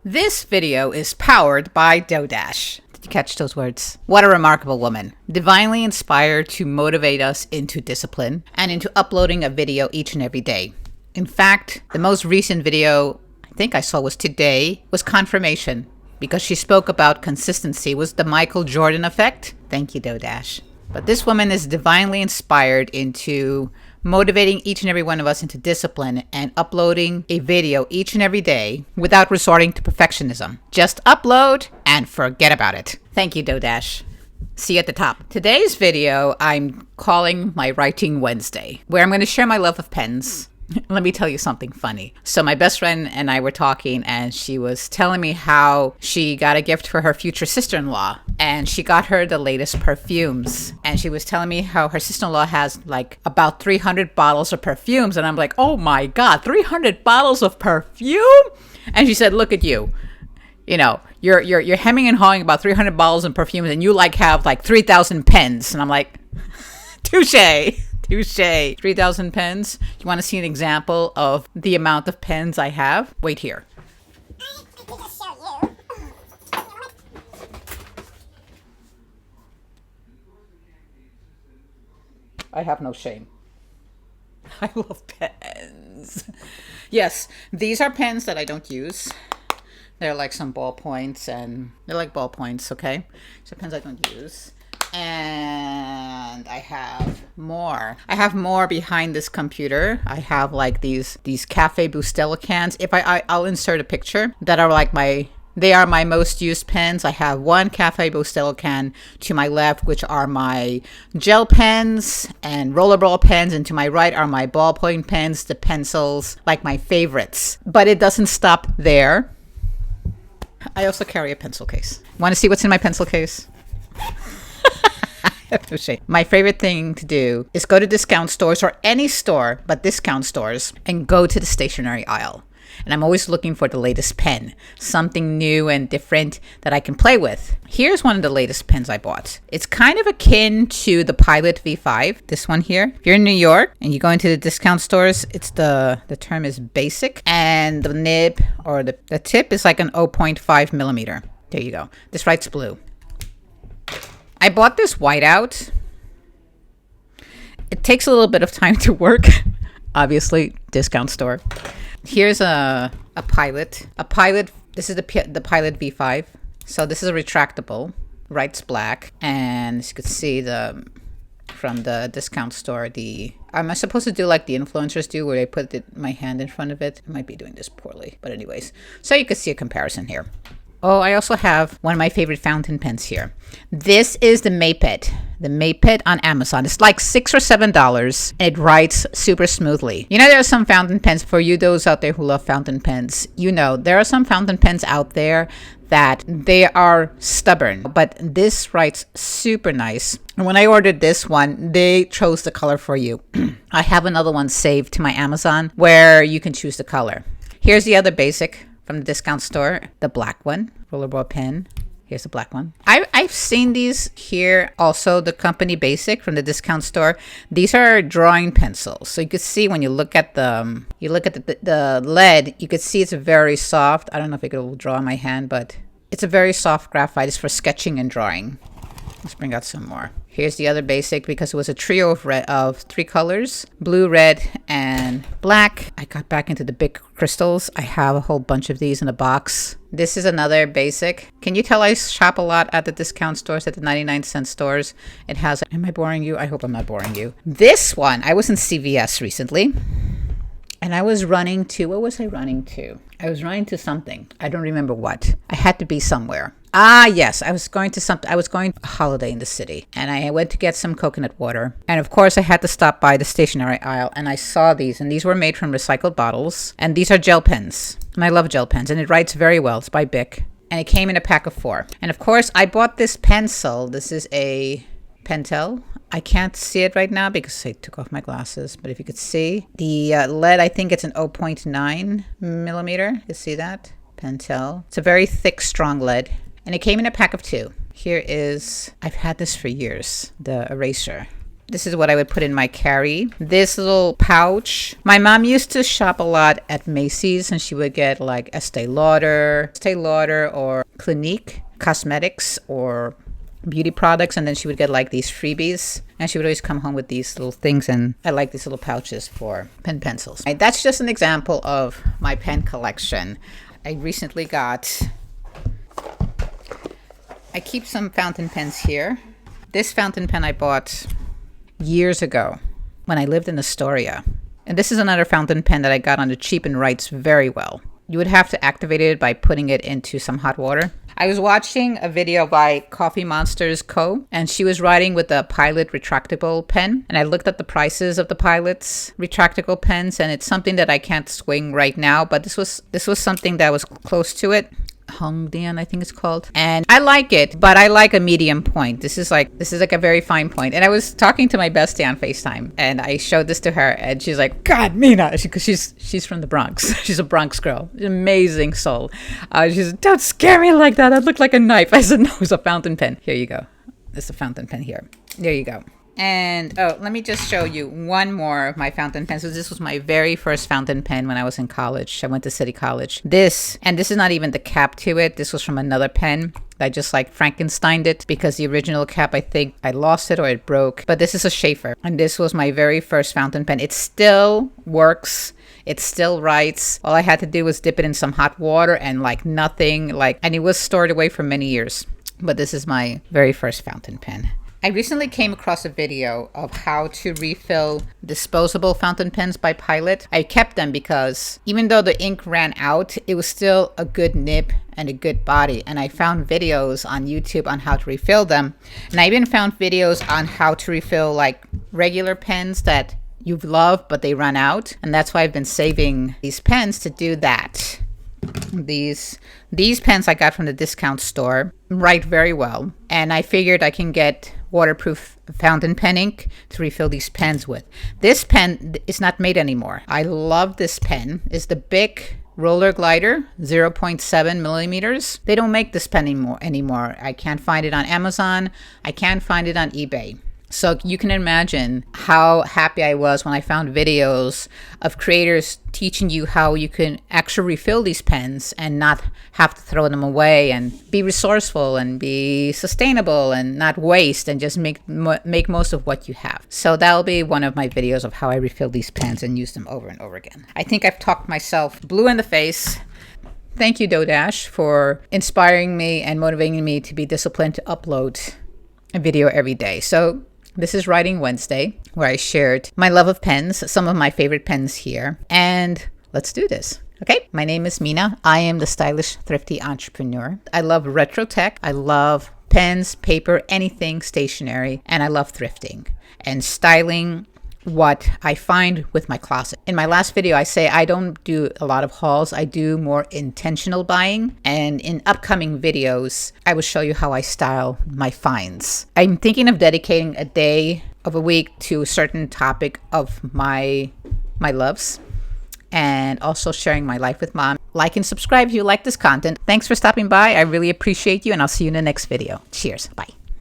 This video is powered by Dodash. Did you catch those words? What a remarkable woman. Divinely inspired to motivate us into discipline and into uploading a video each and every day. In fact, the most recent video I think I saw was today was confirmation because she spoke about consistency. Was the Michael Jordan effect? Thank you, Dodash. But this woman is divinely inspired into motivating each and every one of us into discipline and uploading a video each and every day without resorting to perfectionism. Just upload and forget about it. Thank you, Dodash. See you at the top. Today's video I'm calling my Writing Wednesday, where I'm going to share my love of pens. Let me tell you something funny. So my best friend and I were talking, and she was telling me how she got a gift for her future sister-in-law, and she got her the latest perfumes. And she was telling me how her sister-in-law has like about 300 bottles of perfumes, and I'm like, oh my God, 300 bottles of perfume? And she said, look at you. You know, you're hemming and hawing about 300 bottles of perfumes, and you have 3,000 pens. And I'm like, touche. Touche. 3,000 pens. You want to see an example of the amount of pens I have? Wait here. I can just show you. I have no shame. I love pens. Yes, these are pens that I don't use. They're like some ballpoints, and they're like ballpoints, okay? So pens I don't use. And I have more. I have more behind this computer. I have like these Cafe Bustelo cans. If I'll insert a picture that are like they are my most used pens. I have one Cafe Bustelo can to my left, which are my gel pens and rollerball pens, and to my right are my ballpoint pens, the pencils, like my favorites. But it doesn't stop there. I also carry a pencil case. Want to see what's in my pencil case? My favorite thing to do is go to discount stores, or any store but discount stores, and go to the stationery aisle. And I'm always looking for the latest pen, something new and different that I can play with. Here's one of the latest pens I bought. It's kind of akin to the Pilot V5, this one here. If you're in New York and you go into the discount stores, it's the term is basic, and the nib or the tip is like an 0.5 millimeter. There you go. This writes blue. I bought this whiteout. It takes a little bit of time to work. Obviously, discount store. Here's a Pilot. This is the Pilot V5. So this is a retractable. Writes black. And as you can see from the discount store, am I supposed to do like the influencers do, where they put my hand in front of it? I might be doing this poorly. But anyways, so you can see a comparison here. Oh, I also have one of my favorite fountain pens here. This is the Maped on Amazon. It's like $6 or $7. And it writes super smoothly. You know, there are some fountain pens, for you those out there who love fountain pens, you know, there are some fountain pens out there that they are stubborn, but this writes super nice. And when I ordered this one, they chose the color for you. I have another one saved to my Amazon where you can choose the color. Here's the other basic from the discount store, the black one, rollerball pen. Here's the black one. I've seen these here also, the company basic from the discount store. These are drawing pencils. So you can see when you look at the lead, you can see it's very soft. I don't know if it will draw on my hand, but it's a very soft graphite. It's for sketching and drawing. Let's bring out some more. Here's the other basic, because it was a trio of three colors, blue, red, and black. I got back into the Bic Crystals. I have a whole bunch of these in a box. This is another basic. Can you tell I shop a lot at the discount stores, at the 99-cent stores? It has, am I boring you? I hope I'm not boring you. This one, I was in CVS recently. And I was running to, what was I running to? I was running to something. I don't remember what. I had to be somewhere. Ah, yes. I was going to a holiday in the city. And I went to get some coconut water. And of course, I had to stop by the stationery aisle. And I saw these. And these were made from recycled bottles. And these are gel pens. And I love gel pens. And it writes very well. It's by Bic. And it came in a pack of 4. And of course, I bought this pencil. This is a Pentel. I can't see it right now because I took off my glasses, but if you could see the lead, I think it's an 0.9 millimeter. You see that? Pentel. It's a very thick, strong lead, and it came in a pack of 2. Here is, I've had this for years, the eraser. This is what I would put in my carry. This little pouch. My mom used to shop a lot at Macy's, and she would get like Estee Lauder or Clinique cosmetics or beauty products, and then she would get like these freebies, and she would always come home with these little things, and I like these little pouches for pen pencils. Right, that's just an example of my pen collection. I recently I keep some fountain pens here. This fountain pen I bought years ago when I lived in Astoria. And this is another fountain pen that I got on the cheap and writes very well. You would have to activate it by putting it into some hot water. I was watching a video by Coffee Monsters Co. and she was writing with the Pilot retractable pen. And I looked at the prices of the Pilot's retractable pens, and it's something that I can't swing right now, but this was something that was close to it. Hongdian, I think it's called. And I like it, but I like a medium point. This is like a very fine point. And I was talking to my bestie on FaceTime, and I showed this to her, and she's like, God, Mina, because she's from the Bronx. She's a Bronx girl. Amazing soul. She said, don't scare me like that. That looked like a knife. I said, no, it's a fountain pen. Here you go. It's a fountain pen here. There you go. And let me just show you one more of my fountain pens. So this was my very first fountain pen when I was in college. I went to City College. This is not even the cap to it. This was from another pen. I just like Frankensteined it because the original cap, I think I lost it or it broke. But this is a Schaefer. And this was my very first fountain pen. It still works. It still writes. All I had to do was dip it in some hot water and like nothing. And it was stored away for many years. But this is my very first fountain pen. I recently came across a video of how to refill disposable fountain pens by Pilot. I kept them because even though the ink ran out, it was still a good nib and a good body. And I found videos on YouTube on how to refill them. And I even found videos on how to refill like regular pens that you've loved, but they run out. And that's why I've been saving these pens to do that. These pens I got from the discount store write very well. And I figured I can get waterproof fountain pen ink to refill these pens with. This pen is not made anymore. I love this pen. It's the Bic Roller Glider 0.7 millimeters. They don't make this pen anymore. I can't find it on Amazon. I can't find it on eBay. So you can imagine how happy I was when I found videos of creators teaching you how you can actually refill these pens and not have to throw them away, and be resourceful and be sustainable and not waste, and just make most of what you have. So that'll be one of my videos of how I refill these pens and use them over and over again. I think I've talked myself blue in the face. Thank you, Dodash, for inspiring me and motivating me to be disciplined to upload a video every day. So this is Writing Wednesday, where I shared my love of pens, some of my favorite pens here, and let's do this. Okay, my name is Mina. I am the stylish, thrifty entrepreneur. I love retro tech. I love pens, paper, anything stationery, and I love thrifting and styling what I find with my closet. In my last video, I say I don't do a lot of hauls. I do more intentional buying. And in upcoming videos, I will show you how I style my finds. I'm thinking of dedicating a day of a week to a certain topic of my loves, and also sharing my life with Mom. Like and subscribe if you like this content. Thanks for stopping by. I really appreciate you, and I'll see you in the next video. Cheers. Bye.